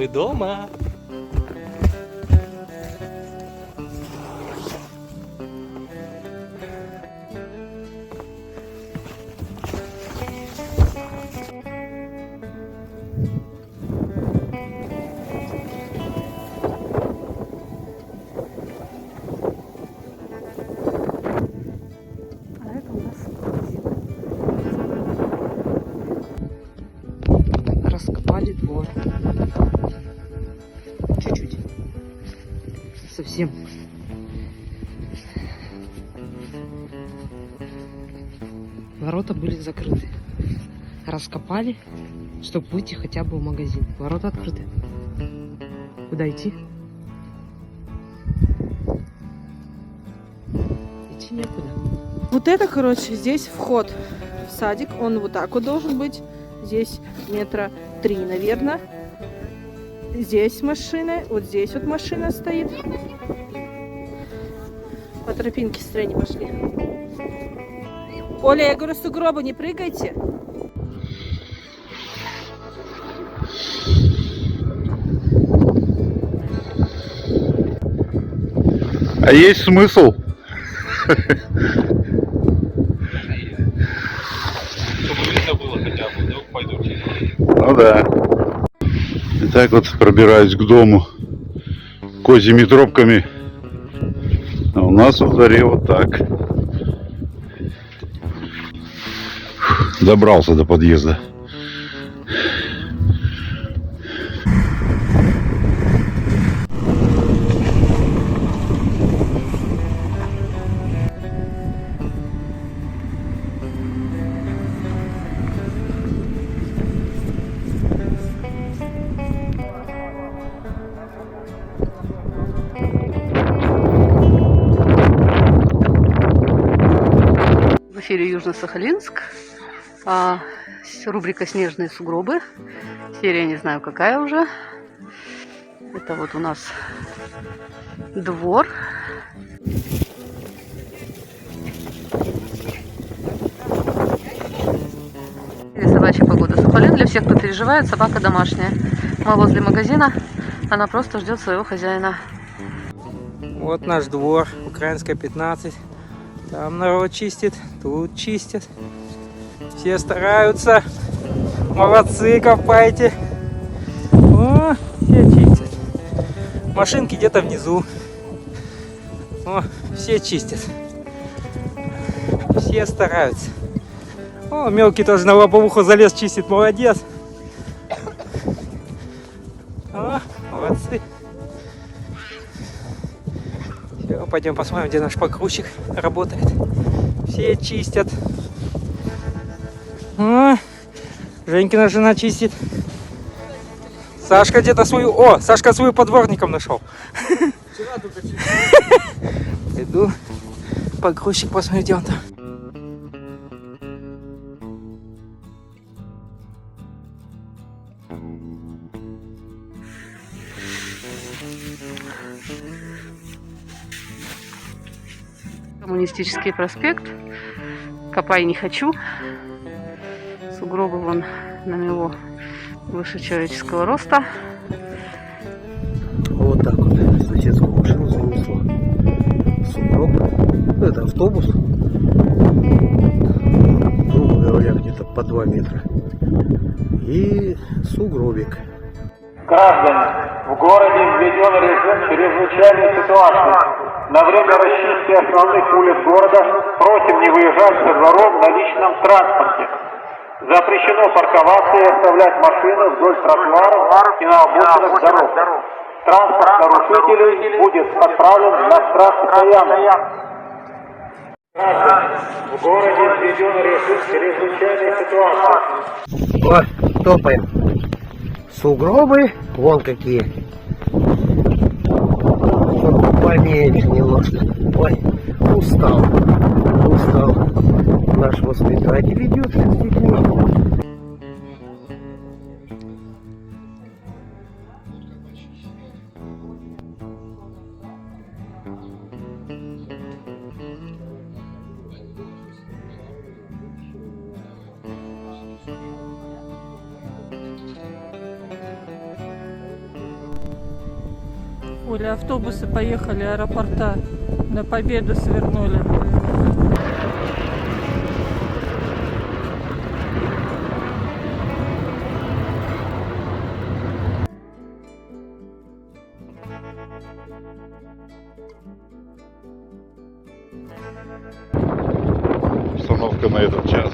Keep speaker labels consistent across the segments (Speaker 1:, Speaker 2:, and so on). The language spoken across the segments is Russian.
Speaker 1: мы дома.
Speaker 2: Раскопали двор. Чуть-чуть. Совсем. Ворота были закрыты. Раскопали, чтобы выйти хотя бы в магазин. Ворота открыты. Куда идти? Идти некуда.
Speaker 3: Вот это, короче, здесь вход в садик. Он вот так вот должен быть. Здесь метра 3, наверное. Здесь машина. Вот здесь вот машина стоит. По тропинке в стороне пошли. Оля, я говорю, сугробы не прыгайте.
Speaker 4: А есть смысл?
Speaker 1: Чтобы видно было хотя бы, вдруг пойдут.
Speaker 4: Ну да. И так вот пробираюсь к дому козьими тропками. А у нас во дворе вот так. Добрался до подъезда.
Speaker 2: В эфире Южно-Сахалинск. Рубрика «Снежные сугробы». Серия не знаю какая уже. Это вот у нас двор. Собачья погода. Сахалин для всех, кто переживает. Собака домашняя. Мы возле магазина. Она просто ждет своего хозяина.
Speaker 1: Вот наш двор, Украинская 15. Там народ чистит, тут чистят. Все стараются. Молодцы, копайте. О, все чистят. Машинки где-то внизу. О, все чистят. Все стараются. О, мелкий тоже на лобовуху залез, чистит. Молодец. О, молодцы. Все, пойдем посмотрим, где наш погрузчик работает. Все чистят. О, Женькина жена чистит. Сашка где-то свою... О, Сашка свою подворником нашел. Вчера только чистил. Пойду погрузчик посмотрю, где он там.
Speaker 2: Коммунистический проспект. Копай не хочу. Сугробы вон на него выше человеческого роста.
Speaker 5: Вот так вот соседскую машину занесло. Сугроб. Ну, это автобус. Грубо говоря, где-то по 2 метра. И сугробик.
Speaker 6: Граждане, в городе введен режим чрезвычайной ситуации. На время расчистки основных улиц города просим не выезжать со дворов на личном транспорте. Запрещено парковаться и оставлять машины вдоль тротуаров и на обочинах дорог. Транспорт нарушителей будет отправлен на штраф постоянно. Граждане, в городе введен режим чрезвычайной ситуации.
Speaker 5: Ой, топаем. Сугробы, вон какие. Поменьше немножко. Ой, устал. Наш воспитатель идет с детьми.
Speaker 3: поехали, автобусы поехали, аэропорта на Победу свернули.
Speaker 4: Установка на этот час.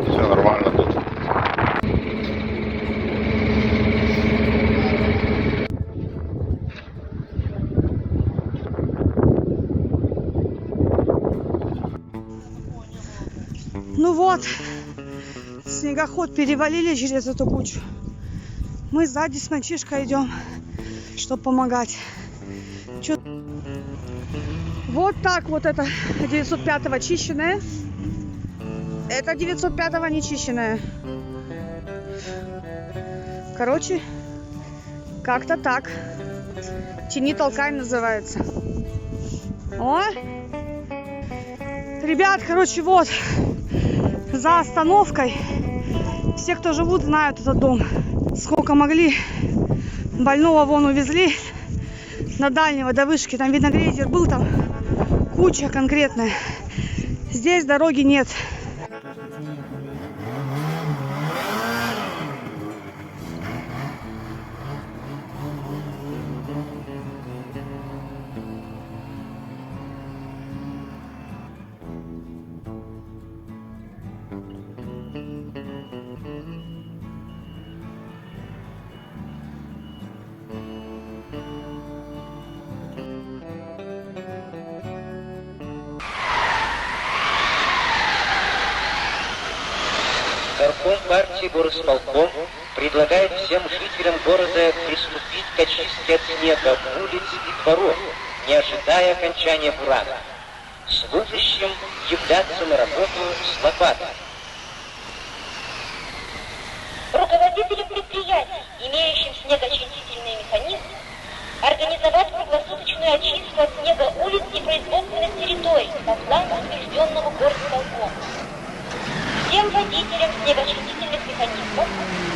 Speaker 4: Все нормально тут.
Speaker 7: Ну вот, снегоход перевалили через эту кучу. Мы сзади с мальчишкой идем, чтобы помогать. Вот так вот это 905-го чищенное. Это 905-го не чищенное. Короче, как-то так. Тяни, толкай называется. О! Ребят, короче, вот. За остановкой. Все, кто живут, знают этот дом. Сколько могли. Больного вон увезли. На дальнего до вышки. Там, видно, грейдер был там. Куча конкретная. Здесь дороги нет.
Speaker 8: Горком партии горосполком предлагает всем жителям города приступить к очистке от снега улиц и дворов, не ожидая окончания бурана. Служащим являться на работу с лопатой.
Speaker 9: Руководителям предприятий, имеющим снегоочистительные механизмы, организовать круглосуточную очистку от снега улиц и производственных территорий по плану, утвержденному горосполком. Всем водителям снегоочистительных механизмов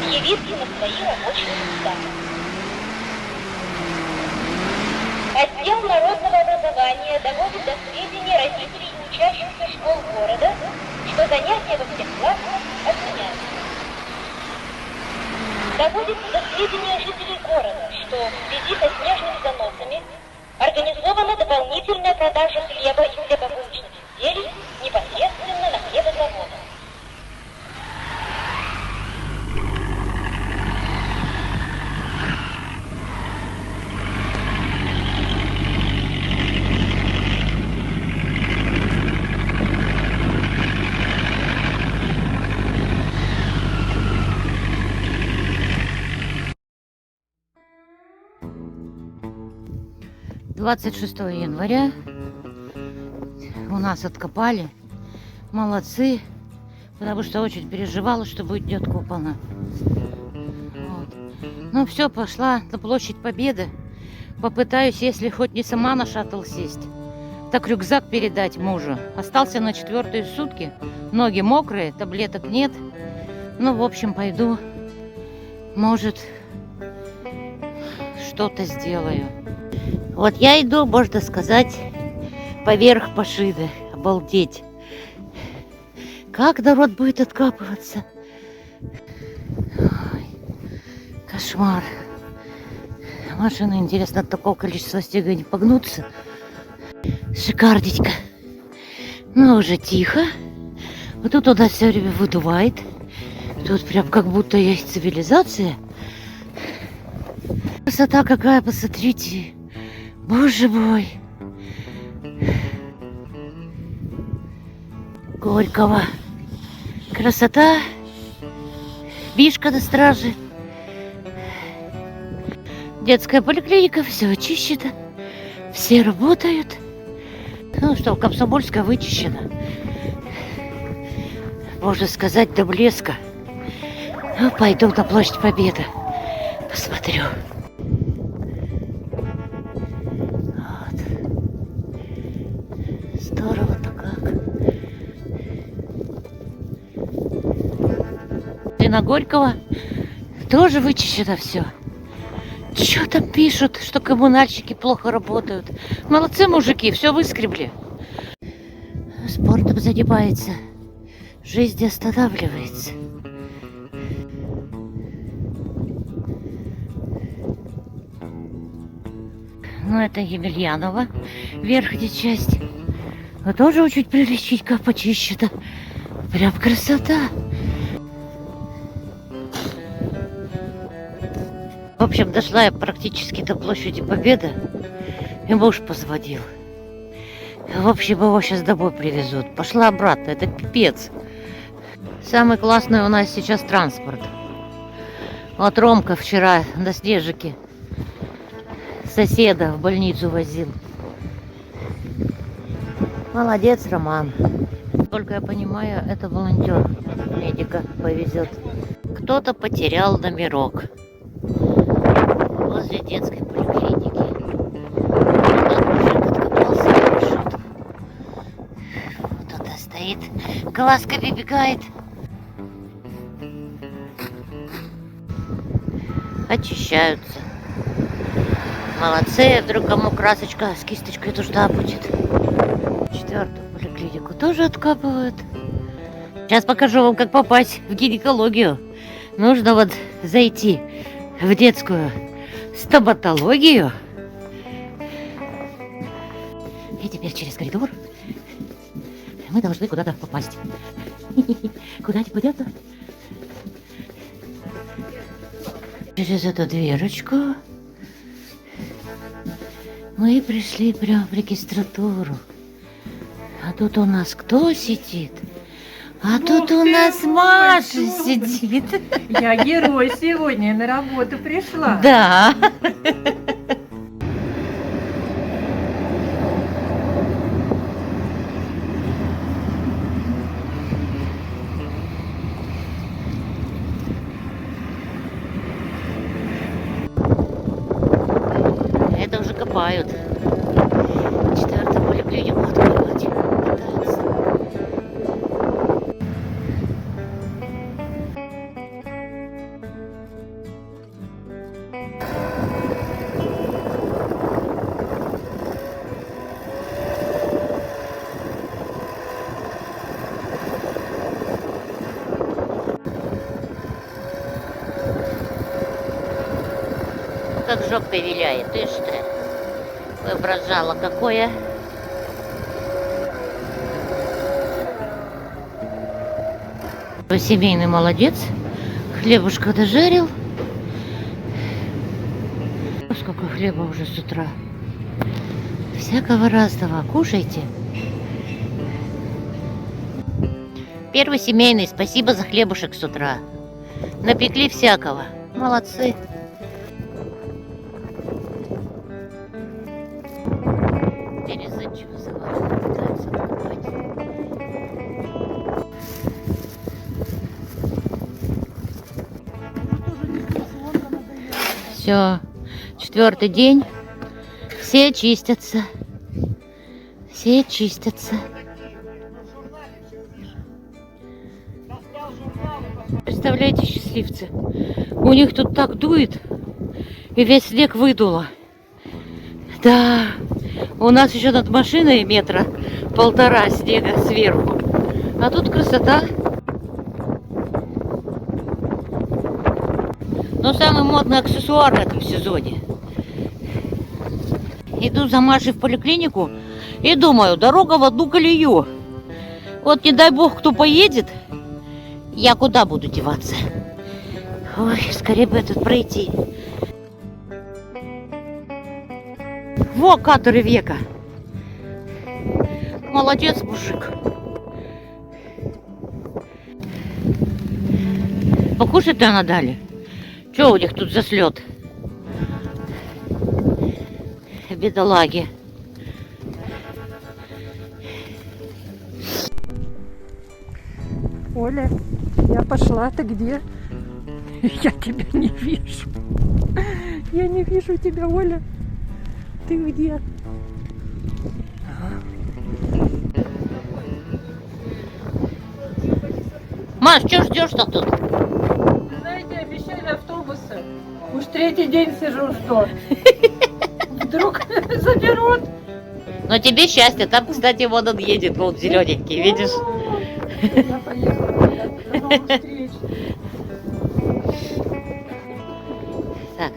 Speaker 9: явиться на свои рабочие места. Отдел народного образования доводит до сведения родителей и учащихся школ города, что занятия во всех классах отменяются. Доводится до сведения жителей города, что в связи со снежными заносами организована дополнительная продажа хлеба и хлебобулочных изделий непосредственно на хлебозаводах.
Speaker 10: «26 января у нас откопали. Молодцы, потому что очень переживала, что будет неоткопано. Вот. Ну все, пошла на площадь Победы. Попытаюсь, если хоть не сама на шаттл сесть, так рюкзак передать мужу. Остался на 4-е сутки. Ноги мокрые, таблеток нет. Ну, в общем, пойду. Может, что-то сделаю. Вот я иду, можно сказать, поверх Пашиды. Обалдеть. Как народ будет откапываться? Ой, кошмар. Машины, интересно, от такого количества снега не погнутся. Шикарненько. Но уже тихо. Вот тут туда все время выдувает. Тут прям как будто есть цивилизация. Красота какая, посмотрите. Боже мой. Горького. Красота. Бишка на страже. Детская поликлиника, все очищено. Все работают. Ну что, Комсомольская вычищена. Можно сказать, до блеска. Ну, пойду на площадь Победы. Посмотрю. Вот. Здорово-то как. И на Горького тоже вычищено все. Что там пишут, что коммунальщики плохо работают? Молодцы мужики, все выскребли. Спортом занимается, жизнь останавливается. Ну, это Емельянова, верхняя часть. Но тоже очень приличненько почищено. Прям красота. В общем, дошла я практически до площади Победы, и муж позвонил. В общем, его сейчас домой привезут. Пошла обратно, это пипец. Самый классный у нас сейчас транспорт. Вот Ромка вчера на снежике соседа в больницу возил. Молодец, Роман. Только я понимаю, это волонтер медика повезет. Кто-то потерял номерок возле детской поликлиники. Тот мужик откопался в маршрутку. Кто-то стоит, глазками бегает. Очищаются. Молодцы, вдруг кому красочка с кисточкой нужна будет. Четвертую поликлинику тоже откапывают. Сейчас покажу вам, как попасть в гинекологию. Нужно вот зайти в детскую стоматологию. И теперь через коридор мы должны куда-то попасть. Куда-то. Через эту дверочку мы пришли прямо в регистратуру. А тут у нас кто сидит? А тут у нас Маша сидит.
Speaker 3: Я герой сегодня, на работу пришла.
Speaker 10: Да. Это уже копают. Четвертую поликлинику открывать пытаются. Как жопой виляет, ты что? Воображало какое. Семейный молодец. Хлебушка дожарил. Сколько хлеба уже с утра. Всякого разного. Кушайте. Первый семейный. Спасибо за хлебушек с утра. Напекли всякого. Молодцы. Перезачем завалено, пытаются покупать. Все, четвертый день. Все чистятся. Все чистятся. Представляете, счастливцы, у них тут так дует, и весь снег выдуло. Да, у нас еще над машиной метра полтора снега сверху. А тут красота. Но самый модный аксессуар в этом сезоне. Иду за Машей в поликлинику и думаю, дорога в одну колею. Вот не дай бог, кто поедет, я куда буду деваться? Ой, скорее бы этот пройти. Во, который века. Молодец, мужик. Покушать-то она дали. Че у них тут за слет? Бедолаги.
Speaker 3: Оля, я пошла, ты где? Я тебя не вижу. Я не вижу тебя, Оля. Ты где?
Speaker 10: Маш, что ждешь-то тут?
Speaker 3: Знаете, обещали автобусы. Может, третий день сижу, что? Вдруг заберут.
Speaker 10: Но тебе счастье. Там, кстати, вон он едет, вот зелененький, видишь?
Speaker 3: Я поехала, я до новых встреч.
Speaker 10: Так.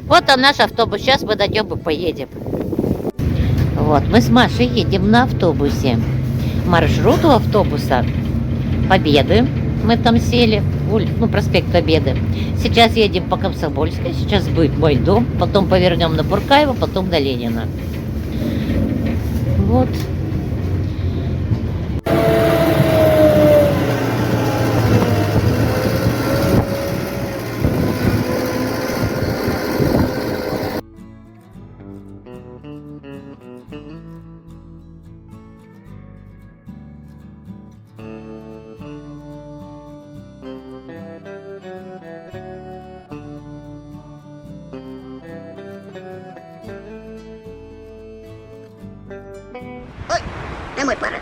Speaker 10: Вот он наш автобус. Сейчас мы дойдем и поедем. Вот, мы с Машей едем на автобусе. Маршрут у автобуса Победы. Мы там сели, проспект Победы. Сейчас едем по Комсомольской, сейчас будет мой дом, потом повернем на Буркаева, потом на Ленина. Вот.
Speaker 11: Ой, домой пора.